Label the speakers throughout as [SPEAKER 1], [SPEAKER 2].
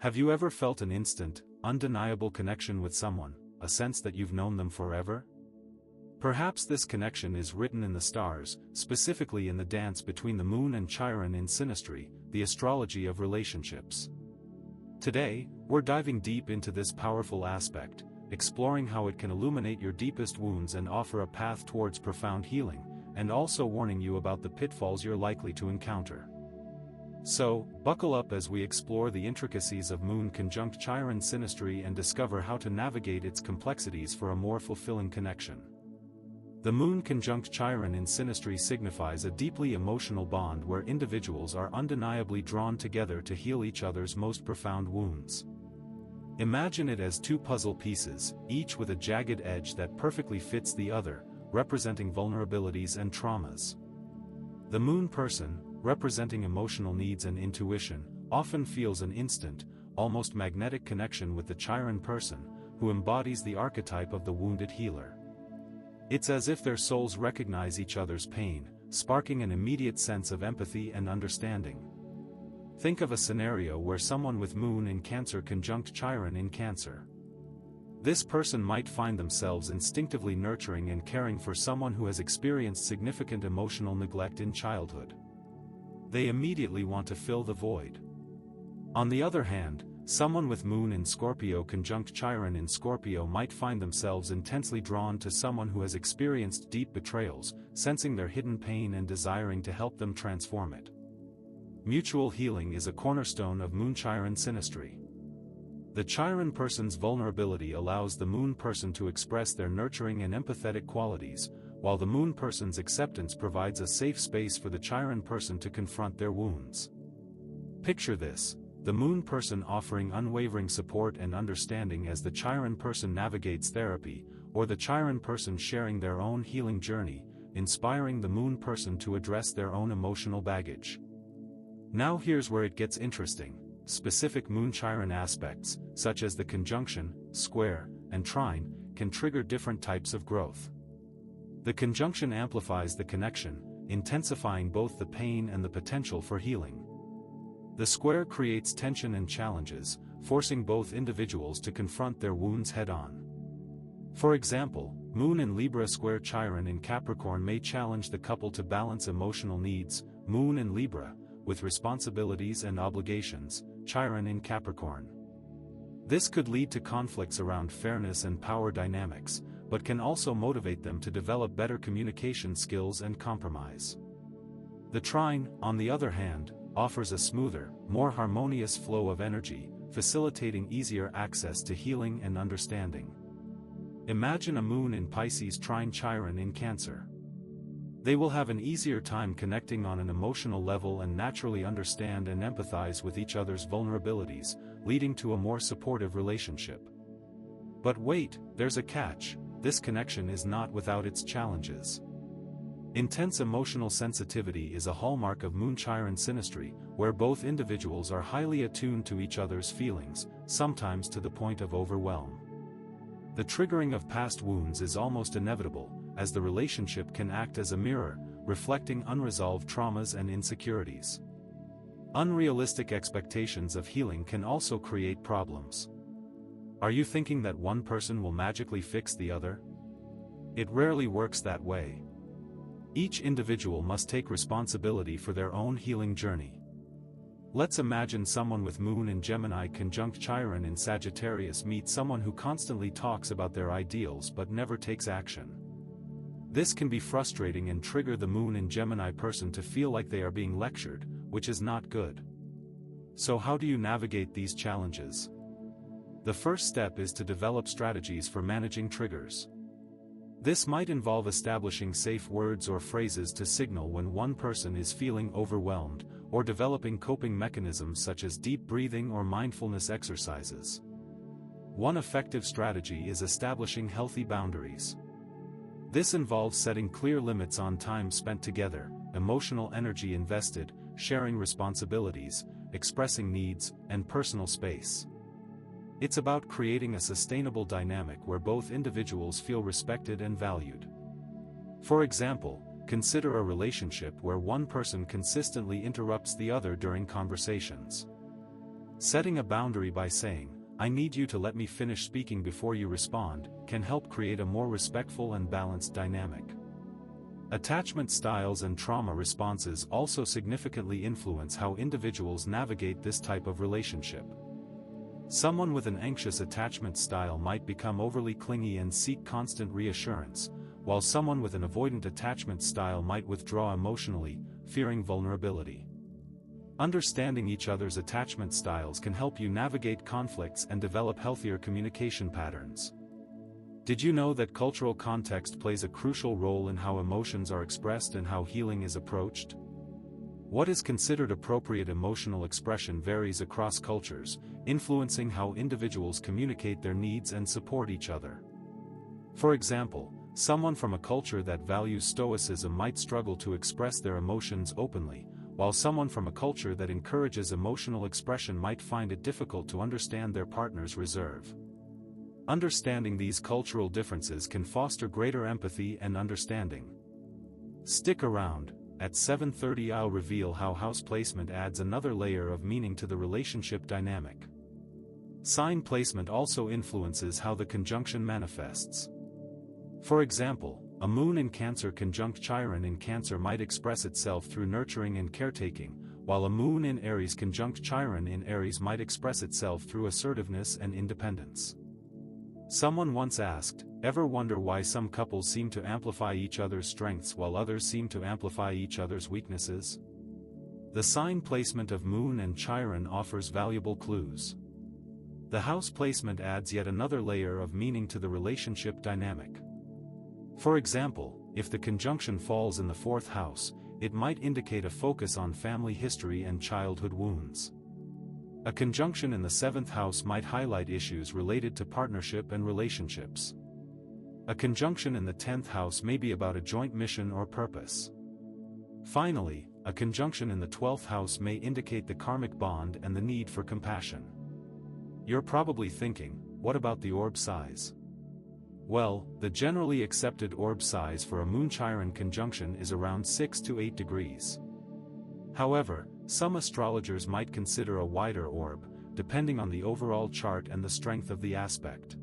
[SPEAKER 1] Have you ever felt an instant, undeniable connection with someone, a sense that you've known them forever? Perhaps this connection is written in the stars, specifically in the dance between the moon and Chiron in Synastry, the astrology of relationships. Today, we're diving deep into this powerful aspect, exploring how it can illuminate your deepest wounds and offer a path towards profound healing, and also warning you about the pitfalls you're likely to encounter. So, buckle up as we explore the intricacies of Moon conjunct Chiron Synastry and discover how to navigate its complexities for a more fulfilling connection. The Moon conjunct Chiron in Synastry signifies a deeply emotional bond where individuals are undeniably drawn together to heal each other's most profound wounds. Imagine it as two puzzle pieces, each with a jagged edge that perfectly fits the other, representing vulnerabilities and traumas. The Moon person, representing emotional needs and intuition, often feels an instant, almost magnetic connection with the Chiron person, who embodies the archetype of the wounded healer. It's as if their souls recognize each other's pain, sparking an immediate sense of empathy and understanding. Think of a scenario where someone with Moon in Cancer conjunct Chiron in Cancer. This person might find themselves instinctively nurturing and caring for someone who has experienced significant emotional neglect in childhood. They immediately want to fill the void. On the other hand, someone with Moon in Scorpio conjunct Chiron in Scorpio might find themselves intensely drawn to someone who has experienced deep betrayals, sensing their hidden pain and desiring to help them transform it. Mutual healing is a cornerstone of Moon Chiron Synastry. The Chiron person's vulnerability allows the Moon person to express their nurturing and empathetic qualities, while the Moon person's acceptance provides a safe space for the Chiron person to confront their wounds. Picture this: the Moon person offering unwavering support and understanding as the Chiron person navigates therapy, or the Chiron person sharing their own healing journey, inspiring the Moon person to address their own emotional baggage. Now here's where it gets interesting. Specific Moon-Chiron aspects, such as the conjunction, square, and trine, can trigger different types of growth. The conjunction amplifies the connection, intensifying both the pain and the potential for healing. The square creates tension and challenges, forcing both individuals to confront their wounds head-on. For example, Moon in Libra square Chiron in Capricorn may challenge the couple to balance emotional needs, Moon in Libra, with responsibilities and obligations, Chiron in Capricorn. This could lead to conflicts around fairness and power dynamics, but can also motivate them to develop better communication skills and compromise. The trine, on the other hand, offers a smoother, more harmonious flow of energy, facilitating easier access to healing and understanding. Imagine a Moon in Pisces trine Chiron in Cancer. They will have an easier time connecting on an emotional level and naturally understand and empathize with each other's vulnerabilities, leading to a more supportive relationship. But wait, there's a catch: this connection is not without its challenges. Intense emotional sensitivity is a hallmark of Moon Chiron Synastry, where both individuals are highly attuned to each other's feelings, sometimes to the point of overwhelm. The triggering of past wounds is almost inevitable, as the relationship can act as a mirror, reflecting unresolved traumas and insecurities. Unrealistic expectations of healing can also create problems. Are you thinking that one person will magically fix the other? It rarely works that way. Each individual must take responsibility for their own healing journey. Let's imagine someone with Moon in Gemini conjunct Chiron in Sagittarius meet someone who constantly talks about their ideals but never takes action. This can be frustrating and trigger the Moon in Gemini person to feel like they are being lectured, which is not good. So how do you navigate these challenges? The first step is to develop strategies for managing triggers. This might involve establishing safe words or phrases to signal when one person is feeling overwhelmed, or developing coping mechanisms such as deep breathing or mindfulness exercises. One effective strategy is establishing healthy boundaries. This involves setting clear limits on time spent together, emotional energy invested, sharing responsibilities, expressing needs, and personal space. It's about creating a sustainable dynamic where both individuals feel respected and valued. For example, consider a relationship where one person consistently interrupts the other during conversations. Setting a boundary by saying, "I need you to let me finish speaking before you respond," can help create a more respectful and balanced dynamic. Attachment styles and trauma responses also significantly influence how individuals navigate this type of relationship. Someone with an anxious attachment style might become overly clingy and seek constant reassurance, while someone with an avoidant attachment style might withdraw emotionally, fearing vulnerability. Understanding each other's attachment styles can help you navigate conflicts and develop healthier communication patterns. Did you know that cultural context plays a crucial role in how emotions are expressed and how healing is approached? What is considered appropriate emotional expression varies across cultures, influencing how individuals communicate their needs and support each other. For example, someone from a culture that values stoicism might struggle to express their emotions openly, while someone from a culture that encourages emotional expression might find it difficult to understand their partner's reserve. Understanding these cultural differences can foster greater empathy and understanding. Stick around. At 7:30 I'll reveal how house placement adds another layer of meaning to the relationship dynamic. Sign placement also influences how the conjunction manifests. For example, a moon in Cancer conjunct Chiron in Cancer might express itself through nurturing and caretaking, while a moon in Aries conjunct Chiron in Aries might express itself through assertiveness and independence. Someone once asked, "Ever wonder why some couples seem to amplify each other's strengths while others seem to amplify each other's weaknesses?" The sign placement of Moon and Chiron offers valuable clues. The house placement adds yet another layer of meaning to the relationship dynamic. For example, if the conjunction falls in the 4th house, it might indicate a focus on family history and childhood wounds. A conjunction in the 7th house might highlight issues related to partnership and relationships. A conjunction in the 10th house may be about a joint mission or purpose. Finally, a conjunction in the 12th house may indicate the karmic bond and the need for compassion. You're probably thinking, what about the orb size? Well, the generally accepted orb size for a Moon-Chiron conjunction is around 6 to 8 degrees. However, some astrologers might consider a wider orb, depending on the overall chart and the strength of the aspect.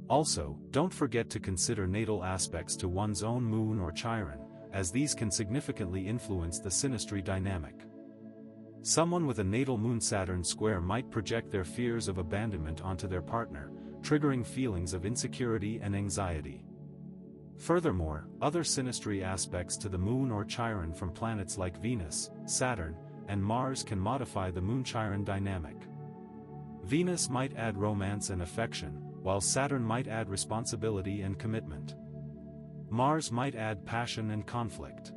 [SPEAKER 1] Also, don't forget to consider natal aspects to one's own Moon or Chiron, as these can significantly influence the synastry dynamic. Someone with a natal Moon-Saturn square might project their fears of abandonment onto their partner, triggering feelings of insecurity and anxiety. Furthermore, other synastry aspects to the Moon or Chiron from planets like Venus, Saturn, and Mars can modify the Moon-Chiron dynamic. Venus might add romance and affection, while Saturn might add responsibility and commitment. Mars might add passion and conflict.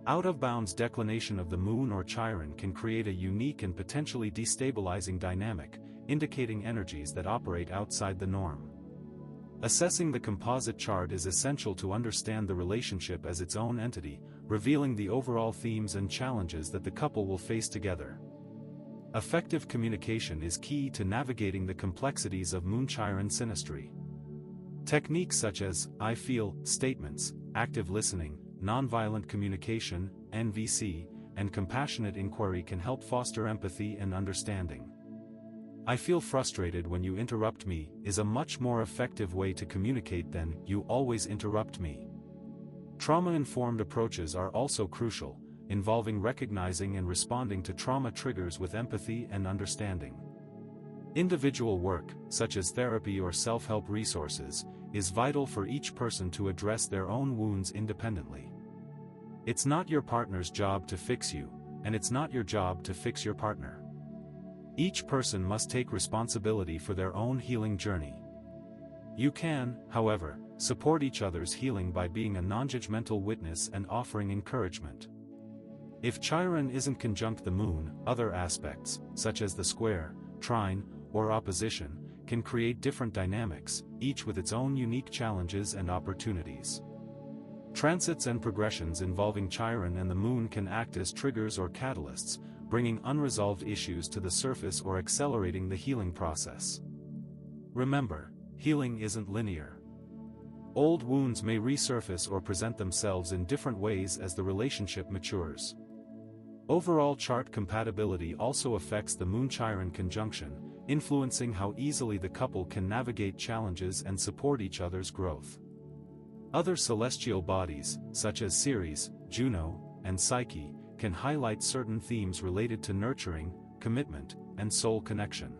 [SPEAKER 1] Out-of-bounds declination of the Moon or Chiron can create a unique and potentially destabilizing dynamic, indicating energies that operate outside the norm. Assessing the composite chart is essential to understand the relationship as its own entity, revealing the overall themes and challenges that the couple will face together. Effective communication is key to navigating the complexities of Moon-Chiron synastry. Techniques such as "I feel" statements, active listening, nonviolent communication, NVC, and compassionate inquiry can help foster empathy and understanding. "I feel frustrated when you interrupt me" is a much more effective way to communicate than "you always interrupt me." Trauma-informed approaches are also crucial, involving recognizing and responding to trauma triggers with empathy and understanding. Individual work, such as therapy or self-help resources, is vital for each person to address their own wounds independently. It's not your partner's job to fix you, and it's not your job to fix your partner. Each person must take responsibility for their own healing journey. You can, however, support each other's healing by being a non-judgmental witness and offering encouragement. If Chiron isn't conjunct the Moon, other aspects, such as the square, trine, or opposition, can create different dynamics, each with its own unique challenges and opportunities. Transits and progressions involving Chiron and the Moon can act as triggers or catalysts, bringing unresolved issues to the surface or accelerating the healing process. Remember, healing isn't linear. Old wounds may resurface or present themselves in different ways as the relationship matures. Overall chart compatibility also affects the Moon-Chiron conjunction, influencing how easily the couple can navigate challenges and support each other's growth. Other celestial bodies, such as Ceres, Juno, and Psyche, can highlight certain themes related to nurturing, commitment, and soul connection.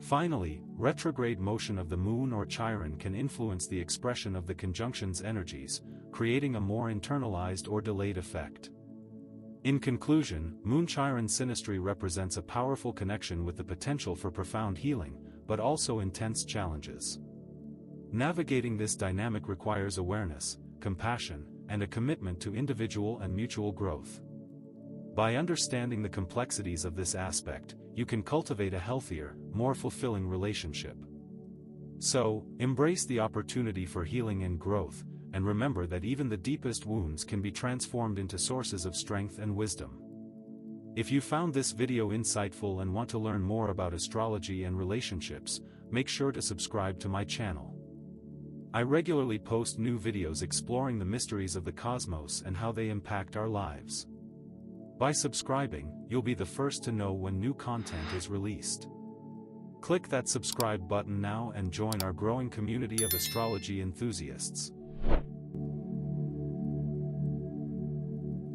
[SPEAKER 1] Finally, retrograde motion of the Moon or Chiron can influence the expression of the conjunction's energies, creating a more internalized or delayed effect. In conclusion, Moon-Chiron synastry represents a powerful connection with the potential for profound healing, but also intense challenges. Navigating this dynamic requires awareness, compassion, and a commitment to individual and mutual growth. By understanding the complexities of this aspect, you can cultivate a healthier, more fulfilling relationship. So, embrace the opportunity for healing and growth, and remember that even the deepest wounds can be transformed into sources of strength and wisdom. If you found this video insightful and want to learn more about astrology and relationships, make sure to subscribe to my channel. I regularly post new videos exploring the mysteries of the cosmos and how they impact our lives. By subscribing, you'll be the first to know when new content is released. Click that subscribe button now and join our growing community of astrology enthusiasts.